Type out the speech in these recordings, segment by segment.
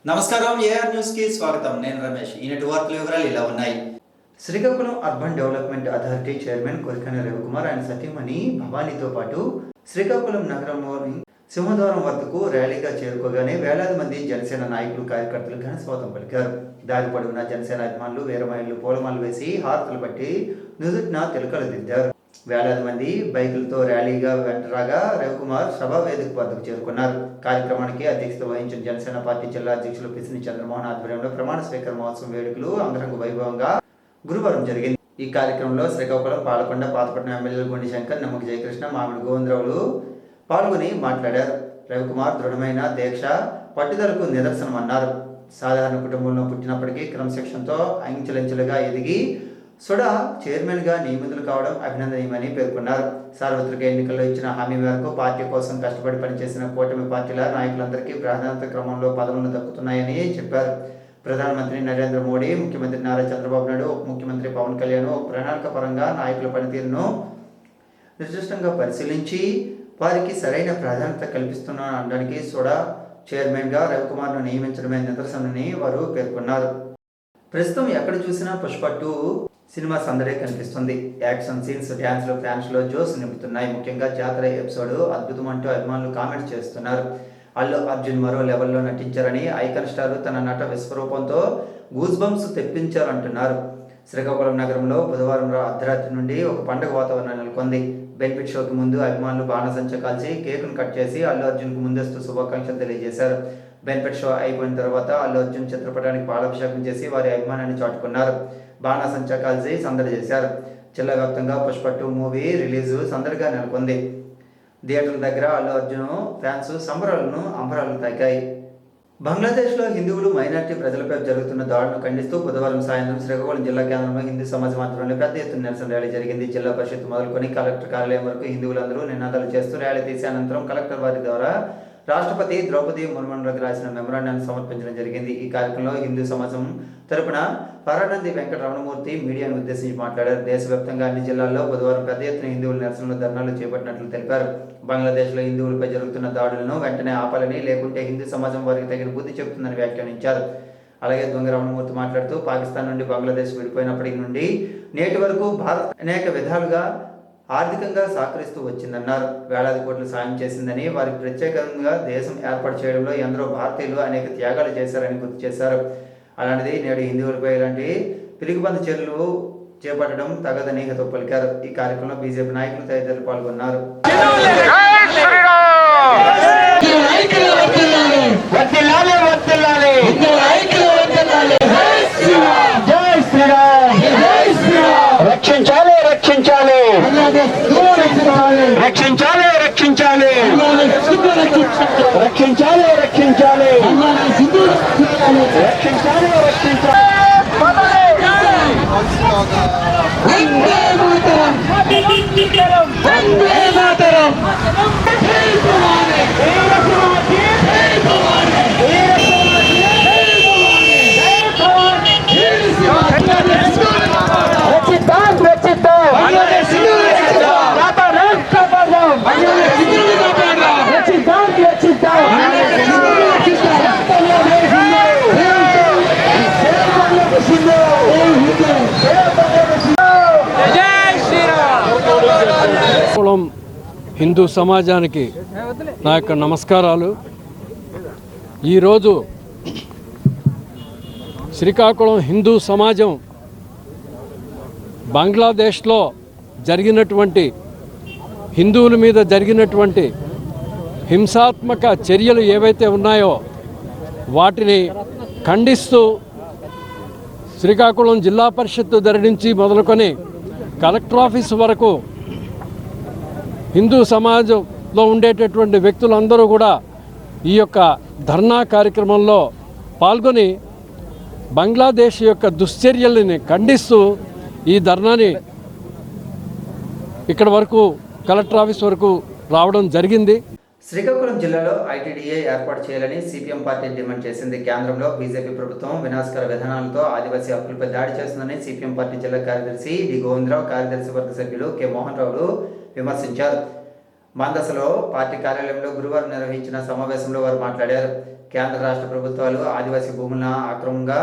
నమస్కారం AR news కి స్వాగతం. నేను రమేష్. ఈనాటి వార్తల వివరాలు ఇలా ఉన్నాయి. Srikakulam urban development authority chairman Korikana Ravikumar ఆయన సతీమణి భవానీతో పాటు శ్రీకాకుళం నగరంలోని సింహద్వారం వద్దకు ర్యాలీగా చేరుకోగానే వేలాది మంది జనసేన నాయకులు కార్యకర్తలు ఘన స్వాగతం పలికారు. దారి పొడవునా జనసేన అభిమానులు వీరమహిళలు పూలమాలలు వేసి హారతులు బట్టి నుదుటిన తిలకలు దిద్దారు. వేలాది మంది బైకులతో ర్యాలీగా వెంటరాగా రవికుమార్ సభా వేదిక వద్దకు చేరుకున్నారు. కార్యక్రమానికి అధ్యక్షత వహించిన జనసేన పార్టీ జిల్లా అధ్యక్షులు పిసిని చంద్రమోహన్ ఆధ్వర్యంలో ప్రమాణ స్వీకార మహోత్సవం వేడుకలు అంగరంగ వైభవంగా గురువారం జరిగింది. ఈ కార్యక్రమంలో శ్రీకాకుళం, పాలకొండ, పాతపట్నం ఎమ్మెల్యేలు గుండి శంకర్, నమ్మక జయకృష్ణ, మామిడి గోవిందరావులు పాల్గొని మాట్లాడారు. రవికుమార్ దృఢమైన దీక్ష, పట్టుదలకు నిదర్శనమన్నారు. సాధారణ కుటుంబంలో పుట్టినప్పటికీ క్రమశిక్షణతో అంచెలంచెలుగా ఎదిగి సుడా చైర్మన్గా నియమితులు కావడం అభినందనీయమని పేర్కొన్నారు. సార్వత్రిక ఎన్నికల్లో ఇచ్చిన హామీ మేరకు పార్టీ కోసం కష్టపడి పనిచేసిన కూటమి పార్టీల నాయకులందరికీ ప్రాధాన్యత క్రమంలో పదవులు దక్కుతున్నాయని చెప్పారు. ప్రధానమంత్రి నరేంద్ర మోడీ, ముఖ్యమంత్రి నారా చంద్రబాబు నాయుడు, ఉప ముఖ్యమంత్రి పవన్ కళ్యాణ్ ప్రణాళిక పరంగా నాయకుల పనితీరును నిర్దిష్టంగా పరిశీలించి వారికి సరైన ప్రాధాన్యత కల్పిస్తున్నానడానికి సుడా చైర్మన్గా రవికుమార్ను నియమించడమే నిదర్శనమని వారు పేర్కొన్నారు. ప్రస్తుతం ఎక్కడ చూసినా పుష్ప 2 సినిమా సందడే కనిపిస్తుంది. యాక్షన్ సీన్స్, డ్యాన్స్లు, ఫ్యాన్స్లో జోస్ నింపుతున్నాయి. ముఖ్యంగా జాతర ఎపిసోడ్ అద్భుతం అంటూ అభిమానులు కామెంట్స్ చేస్తున్నారు. అల్లు అర్జున్ మరో లెవెల్లో నటించారని, ఐకాన్ స్టార్ తన నట విశ్వరూపంతో గూస్ బంప్స్ తెప్పించారంటున్నారు. శ్రీకాకుళం నగరంలో బుధవారం అర్ధరాత్రి నుండి ఒక పండుగ వాతావరణం నెలకొంది. బెనిఫిట్ షోకి ముందు అభిమానులు బాణసంచ కాల్చి కేకును కట్ చేసి అల్లు అర్జున్కు ముందస్తు శుభాకాంక్షలు తెలియజేశారు. బెనిఫిట్ షో అయిపోయిన తర్వాత అల్లు అర్జున్ చిత్రపటానికి పాలాభిషేకం చేసి వారి అభిమానాన్ని చాటుకున్నారు. బాణసంచా కాల్చి సందడి చేశారు. జిల్లా వ్యాప్తంగా పుష్ప 2 మూవీ రిలీజ్ సందడిగా నెలకొంది. థియేటర్ల దగ్గర అల్లు అర్జున్ ఫ్యాన్స్ సంబరాలను అంబరాలు తాకాయి. బంగ్లాదేశ్లో హిందువులు, మైనార్టీ ప్రజలపై జరుగుతున్న దాడులను ఖండిస్తూ బుధవారం సాయంత్రం శ్రీకాకుళం జిల్లా కేంద్రంలో హిందూ సమాజం ఆధ్వర్యంలో పెద్ద ఎత్తున నిరసన ర్యాలీ జరిగింది. జిల్లా పరిషత్ మొదలుకొని కలెక్టర్ కార్యాలయం వరకు హిందువులందరూ నినాదాలు చేస్తూ ర్యాలీ తీసి అనంతరం కలెక్టర్ వారి ద్వారా రాష్ట్రపతి ద్రౌపది ముర్ముకు రాసిన మెమోరాండాన్ని సమర్పించడం జరిగింది. ఈ కార్యక్రమంలో హిందూ సమాజం తరపున పరానంది వెంకట రమణమూర్తి మీడియాను ఉద్దేశించి మాట్లాడారు. దేశవ్యాప్తంగా అన్ని జిల్లాల్లో బుధవారం పెద్ద ఎత్తున హిందువుల నిరసనలు, ధర్నాలు చేపట్టినట్లు తెలిపారు. బంగ్లాదేశ్లో హిందువులపై జరుగుతున్న దాడులను వెంటనే ఆపాలని, లేకుంటే హిందూ సమాజం వారికి తగిన బుద్ధి చెబుతుందని వ్యాఖ్యానించారు. అలాగే దొంగ రమణమూర్తి మాట్లాడుతూ పాకిస్తాన్ నుండి బంగ్లాదేశ్ విడిపోయినప్పటి నుండి నేటి వరకు భారత్ అనేక విధాలుగా ఆర్థికంగా సహకరిస్తూ వచ్చిందన్నారు. వేలాది కోట్లు సాయం చేసిందని, వారికి ప్రత్యేకంగా దేశం ఏర్పాటు చేయడంలో ఎందరో భారతీయులు అనేక త్యాగాలు చేశారని గుర్తు చేశారు. అలాంటిది నేడు హిందువులపై ఇలాంటి పిలుగుబంద చర్యలు చేపట్టడం తగదని హితవు పలికారు. ఈ కార్యక్రమంలో బీజేపీ నాయకులు తదితరులు పాల్గొన్నారు. రక్షించాలి, రక్షించాలి, రక్షించాలి, రక్షించాలి, రక్షించాలి, రక్షించాలి, రక్షించాలి, రక్షించాలి. హిందూ సమాజానికి నా యొక్క నమస్కారాలు. ఈరోజు శ్రీకాకుళం హిందూ సమాజం బంగ్లాదేశ్లో జరిగినటువంటి హిందువుల మీద జరిగినటువంటి హింసాత్మక చర్యలు ఏవైతే ఉన్నాయో వాటిని ఖండిస్తూ శ్రీకాకుళం జిల్లా పరిషత్తు ధర నుంచి మొదలుకొని కలెక్టర్ ఆఫీస్ వరకు హిందూ సమాజంలో ఉండేటటువంటి వ్యక్తులందరూ కూడా ఈ యొక్క ధర్నా కార్యక్రమంలో పాల్గొని బంగ్లాదేశ్ యొక్క దుశ్చర్యల్ని ఖండిస్తూ ఈ ధర్నాని ఇక్కడ వరకు కలెక్టర్ ఆఫీస్ వరకు రావడం జరిగింది. శ్రీకాకుళం జిల్లాలో ఐటీడీఏ ఏర్పాటు చేయాలని సిపిఎం పార్టీ డిమాండ్ చేసింది. కేంద్రంలో బీజేపీ ప్రభుత్వం వినాశకర విధానాలతో ఆదివాసీ హక్కులపై దాడి చేస్తుందని సిపిఎం పార్టీ జిల్లా కార్యదర్శి డి గోవిందరావు, కార్యదర్శి వర్గ సభ్యులు కె మోహన్ రావులు విమర్శించారు. మందసలో పార్టీ కార్యాలయంలో గురువారం నిర్వహించిన సమావేశంలో వారు మాట్లాడారు. కేంద్ర రాష్ట్ర ప్రభుత్వాలు ఆదివాసీ భూములను అక్రమంగా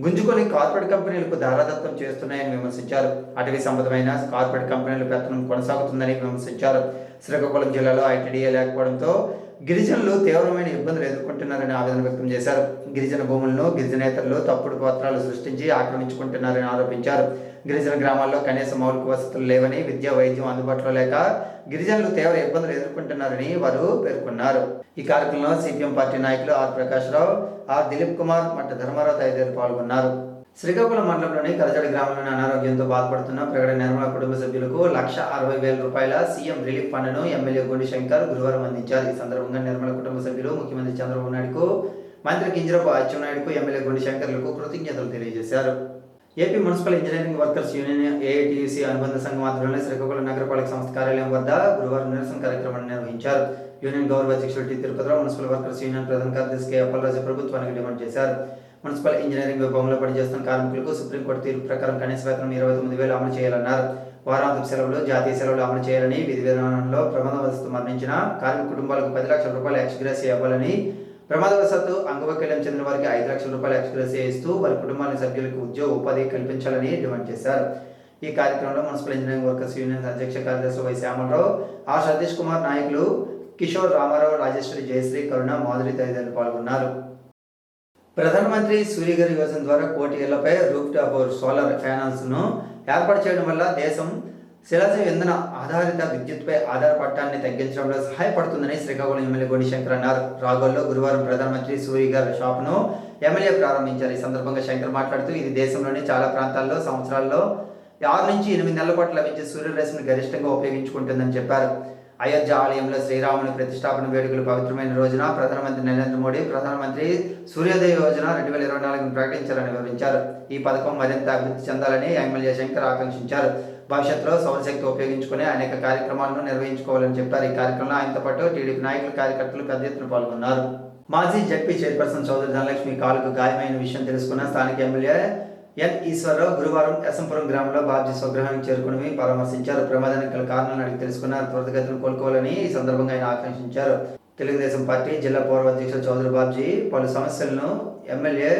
గుంజుకొని కార్పొరేట్ కంపెనీలకు దారాదత్తం చేస్తున్నాయని విమర్శించారు. అటవీ సంబంధమైన కార్పొరేట్ కంపెనీల పెత్తనం కొనసాగుతుందని విమర్శించారు. శ్రీకాకుళం జిల్లాలో ఐటీడీఏ లేకపోవడంతో గిరిజనులు తీవ్రమైన ఇబ్బందులు ఎదుర్కొంటున్నారని ఆవేదన వ్యక్తం చేశారు. గిరిజన భూములను గిరిజనేతరులు తప్పుడు పత్రాలు సృష్టించి ఆక్రమించుకుంటున్నారని ఆరోపించారు. గిరిజన గ్రామాల్లో కనీస మౌలిక వసతులు లేవని, విద్య వైద్యం అందుబాటులో లేక గిరిజనులు తీవ్ర ఇబ్బందులు ఎదుర్కొంటున్నారని వారు పేర్కొన్నారు. ఈ కార్యక్రమంలో సిపిఎం పార్టీ నాయకులు ఆర్ ప్రకాశ్రావు, ఆర్ దిలీప్ కుమార్, మట్ట ధర్మారావు తదితరులు పాల్గొన్నారు. శ్రీకాకుళం మండలంలోని కరజడి గ్రామంలోని అనారోగ్యంతో బాధపడుతున్న ప్రగడ నిర్మల కుటుంబ సభ్యులకు 1,60,000 రూపాయల సీఎం రిలీఫ్ ఫండ్ను ఎమ్మెల్యే గొండి శంకర్ గురువారం అందించారు. ఈ సందర్భంగా నిర్మల కుటుంబ సభ్యులు ముఖ్యమంత్రి చంద్రబాబు నాయుడుకు, మంత్రి కింజరపు అచ్చెన్నాయుడుకు, ఎమ్మెల్యే గొండి శంకర్లకు కృతజ్ఞతలు తెలియజేశారు. AP municipal engineering workers union AITUC అనుబంధ సంఘం ఆధ్వర్యంలో శ్రీకాకుళం నగరపాలక సంస్థ కార్యాలయం వద్ద గురువారం నిరసన కార్యక్రమాన్ని నిర్వహించారు. యూనియన్ గౌరవ అధ్యక్షుడు T Tirupatirao, municipal workers union ప్రధాన కార్యదర్శి కె అప్పలరాజు ప్రభుత్వానికి డిమాండ్ చేశారు. మున్సిపల్ ఇంజనీరింగ్ విభాగంలో పనిచేస్తున్న కార్మికులకు సుప్రీంకోర్టు తీర్పు ప్రకారం కనీస వేతనం 29,000 అమలు చేయాలన్నారు. వారాంతపు సెలవులు, జాతీయ సెలవులు అమలు చేయాలని, విధి విధానంలో ప్రమాదవశాత్తు మరణించిన కార్మిక కుటుంబాలకు 10 లక్షల రూపాయల ఎక్స్గ్రేసియా ఇవ్వాలని, ప్రమాదవశాత్తు అంగవైకల్యం చెందిన వారికి 5 లక్షల రూపాయల ఎక్స్గ్రేసియా ఇస్తూ వారి కుటుంబాల సభ్యులకు ఉద్యోగ ఉపాధి కల్పించాలని డిమాండ్ చేశారు. ఈ కార్యక్రమంలో మున్సిపల్ ఇంజనీరింగ్ వర్కర్స్ యూనియన్ అధ్యక్ష కార్యదర్శి వై శ్యామలరావు, ఆర్ సతీష్ కుమార్, నాయకులు కిషోర్, రామారావు, రాజేశ్వరి, జయశ్రీ, కరుణ, మాధురి తదితరులు పాల్గొన్నారు. ప్రధానమంత్రి సూర్యఘర్ యోజన ద్వారా 1 కోటి ఇళ్లపై రూఫ్ టాప్ సోలార్ ప్యానల్స్ ను ఏర్పాటు చేయడం వల్ల దేశం శిలాజ ఇంధన ఆధారిత విద్యుత్పై ఆధారపడటాన్ని తగ్గించడంలో సహాయపడుతుందని శ్రీకాకుళం ఎమ్మెల్యే గొండి శంకర్ అన్నారు. రాగోల్లో గురువారం ప్రధానమంత్రి సూర్యఘర్ షాప్ను ఎమ్మెల్యే ప్రారంభించారు. ఈ సందర్భంగా శంకర్ మాట్లాడుతూ, ఇది దేశంలోని చాలా ప్రాంతాల్లో సంవత్సరాల్లో 6 నుంచి 8 నెలల పాటు లభించే సూర్యరశ్మిని గరిష్టంగా ఉపయోగించుకుంటుందని చెప్పారు. అయోధ్య ఆలయంలో శ్రీరాముని ప్రతిష్టాపన వేడుకలు పవిత్రమైన రోజున ప్రధానమంత్రి నరేంద్ర మోడీ ప్రధానమంత్రి సూర్యోదయ యోజన 2024ను ప్రకటించాలని వివరించారు. ఈ పథకం మరింత అభివృద్ధి చెందాలని ఎమ్మెల్యే శంకర్ ఆకాంక్షించారు. భవిష్యత్తులో సౌరశక్తి ఉపయోగించుకునే అనేక కార్యక్రమాలను నిర్వహించుకోవాలని చెప్పారు. ఈ కార్యక్రమంలో ఆయనతో పాటు టీడీపీ నాయకులు, కార్యకర్తలు పెద్ద ఎత్తున పాల్గొన్నారు. మాజీ జడ్పీ చైర్పర్సన్ చౌదరి ధనలక్ష్మి కాలుకు గాయమైన విషయం తెలుసుకున్న స్థానిక ఎమ్మెల్యే ఎన్ ఈశ్వరరావు గురువారం ఎసంపురం గ్రామంలో బాబ్జీ స్వగృహానికి చేరుకుని పరామర్శించారు. ప్రమాదానికి గల కారణాలను అడిగి తెలుసుకున్నారు. త్వరితగతిన కోలుకోవాలని ఈ సందర్భంగా ఆయన ఆకాంక్షించారు. తెలుగుదేశం పార్టీ జిల్లా పూర్వ అధ్యక్షుడు చౌదరి బాబ్జీ పలు సమస్యలను ఎమ్మెల్యే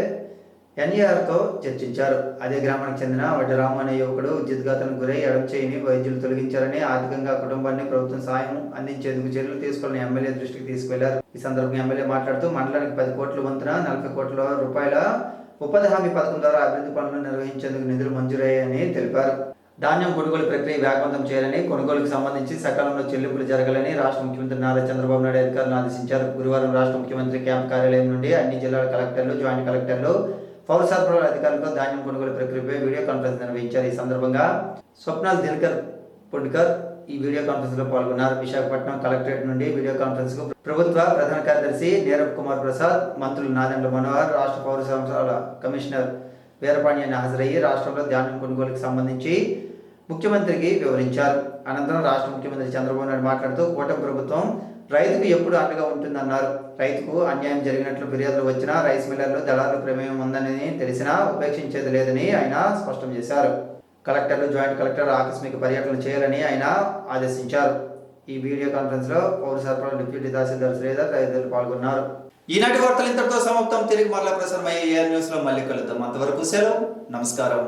ఎన్ఈఆర్తో చర్చించారు. అదే గ్రామానికి చెందిన వడ్డ రాము అనే యువకుడు విద్యుత్ఘాతానికి గురై ఎడమ చేయిని వైద్యులు తొలగించారని, ఆర్థికంగా కుటుంబాన్ని ప్రభుత్వం సాయం అందించేందుకు చర్యలు తీసుకోవాలని ఎమ్మెల్యే దృష్టికి తీసుకెళ్లారు. ఈ సందర్భంగా ఎమ్మెల్యే మాట్లాడుతూ, మండలానికి 10 కోట్ల వంతున 40 కోట్ల రూపాయల ఉపాధి హామీ పథకం ద్వారా అభివృద్ధి పనులు నిర్వహించేందుకు నిధులు మంజూరయ్యాయని తెలిపారు. ధాన్యం కొనుగోలు ప్రక్రియ వేగవంతం చేయాలని, కొనుగోలుకు సంబంధించి సకాలంలో చెల్లింపులు జరగాలని రాష్ట్ర ముఖ్యమంత్రి నారా చంద్రబాబు నాయుడు అధికారులను ఆదేశించారు. గురువారం రాష్ట్ర ముఖ్యమంత్రి క్యాంప్ కార్యాలయం నుండి అన్ని జిల్లాల కలెక్టర్లు, జాయింట్ కలెక్టర్లు, పౌర సరఫరాల అధికారులతో ధాన్యం కొనుగోలు ప్రక్రియపై వీడియో కాన్ఫరెన్స్ నిర్వహించారు. ఈ సందర్భంగా స్వప్నాల్ దినకర్ పుండ్కర్ ఈ వీడియో కాన్ఫరెన్స్ లో పాల్గొన్నారు. విశాఖపట్నం కలెక్టరేట్ నుండి వీడియో కాన్ఫరెన్స్ కు ప్రభుత్వ ప్రధాన కార్యదర్శి నీరబ్ కుమార్ ప్రసాద్, మంత్రులు నాదెండ్ల మనోహర్, రాష్ట్ర పౌర సరఫరాల కమిషనర్ వీరపాణ్యాన్ని హాజరయ్యి రాష్ట్రంలో ధాన్యం కొనుగోలుకు సంబంధించి ముఖ్యమంత్రికి వివరించారు. అనంతరం రాష్ట్ర ముఖ్యమంత్రి చంద్రబాబు నాయుడు మాట్లాడుతూ, కూటమి ప్రభుత్వం రైతుకు ఎప్పుడు అండగా ఉంటుందన్నారు. రైతుకు అన్యాయం జరిగినట్లు ఫిర్యాదులు వచ్చినా, రైస్ మిల్లర్లు, దళారుల ప్రమేయం ఉందని తెలిసినా ఉపేక్షించేది లేదని ఆయన స్పష్టం చేశారు. కలెక్టర్లు, జాయింట్ కలెక్టర్ ఆకస్మిక పర్యటనలు చేయాలని ఆయన ఆదేశించారు. ఈ వీడియో కాన్ఫరెన్స్ లో పౌర సరఫరాల డిప్యూటీ తహసీల్దార్ శ్రీధర్ తదితరులు పాల్గొన్నారు. ఈనాటి వార్తలు ఇంతటితో సమాప్తం. తిరిగి మరలా ప్రసారమయ్యే ఏఆర్ న్యూస్ లో మళ్ళీ కలుద్దాం. అంతవరకు సెలవు, నమస్కారం.